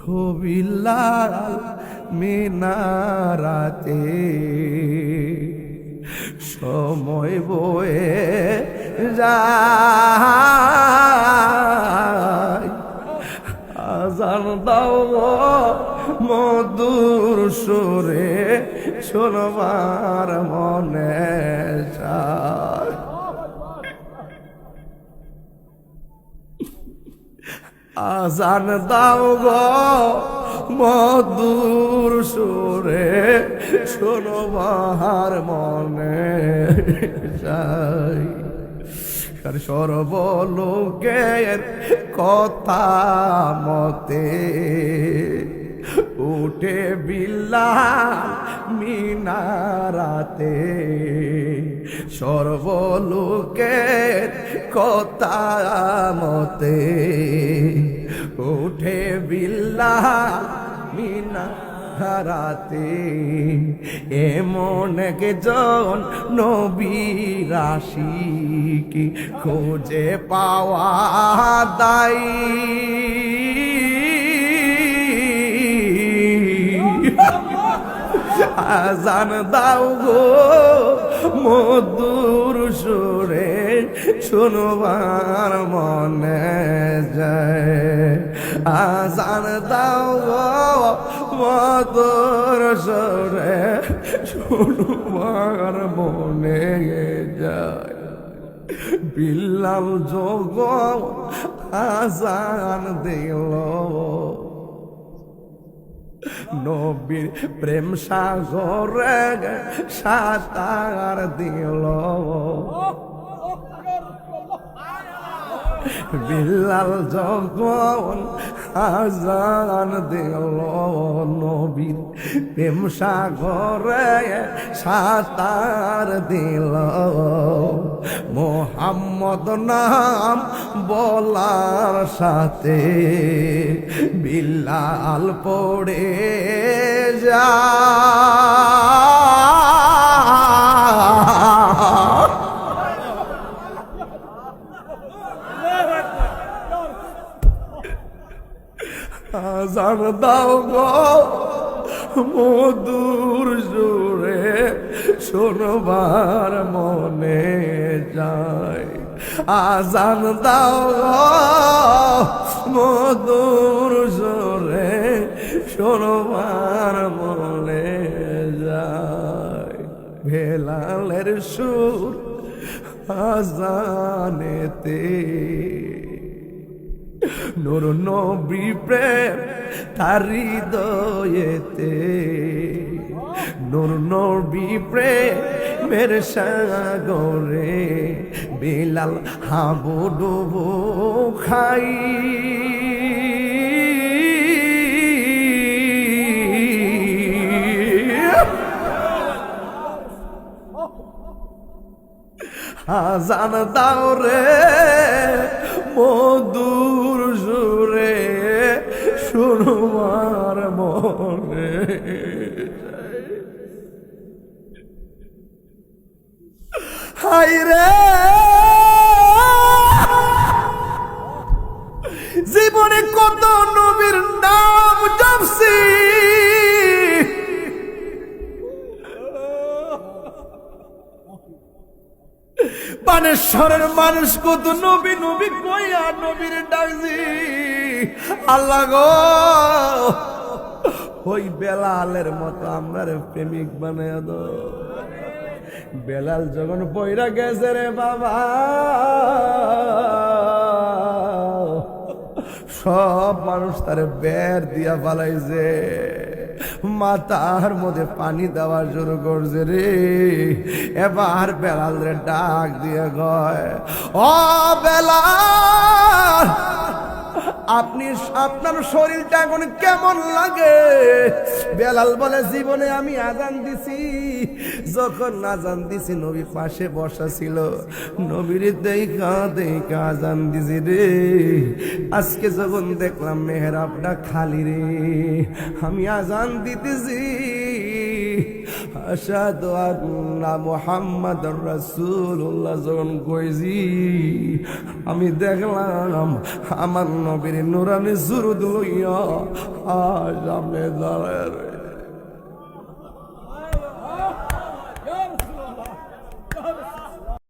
ও বিলাল মিনারাতে সময় বয়ে যায় আজান দাও মধুর সুরে শোনবার মনে চায় আজান দাও গো মধুর সুরে শোনবার মনে চাই আর সর্বলোকের কথা মতে উঠে বিলাল মিনারাতে সর্বলোকের কথা মতে উঠে বিলাল মিনারাতে এমন একজন নবীর আশিকি খুঁজে পাওয়া দায় আজান দাও গো মধুর সুরে শুনবার মনে যায় আজান দাও গো মধুর সুরে শুনবার মনে যায় বিলাল যোগ আজান দিল নবীর প্রেম সাগরে সাঁতার দিল বিলাল যখন আজান দিল নবীর প্রেম সাগরে সাঁতার দিল মোহাম্মদ নাম বলার সাথে বিলাল পড়ে যা আজান দাও গো মধুর সুরে শোনবার মনে যায় আজান দাও গো মধুর সুরে শোনবার মনে যায় বেলালের সুর আজানেতে নূর নবী প্রেম তার হৃদয়েতে নূর নবী প্রেমের সাগরে বিলাল হাবুডুবু খাই আজান দাও রে মধুর সুরে শুনবার মনে হাই রে জীবনে কত নবীর নাম জপছি বানেশ্বরের মানুষ কত নবী নবী কইয়া নবীর ডাকছি আল্লাহ গো ওই বেলালের মতো আমার প্রেমিক বানায় দাও বেলাল যখন পয়রা গেছে রে বাবা সব মানুষ তারে বের দিয়া পালাইছে মাথার মধ্যে পানি দেওয়া শুরু করছে রে এবার বেলাল রে ডাক দিয়ে গয় ও বেলাল আপনি আপনার শরীরটা এখন কেমন লাগে বেলাল বলে জীবনে আমি আজান দিছি যখন আজান দিছি নবী পাশে বসা ছিল নবীর দেখা দেখা আজান দিছি রে আজকে যখন দেখলাম মেহরাবটা খালি রে আমি আজান দিতেছি আশহাদু আন্না মুহাম্মাদুর রাসূলুল্লাহ যখন কইছি, আমি দেখলাম আমার নবীর নুরানি সুরুদ লইয়া সামনে দাঁড়ায় রয়েছে।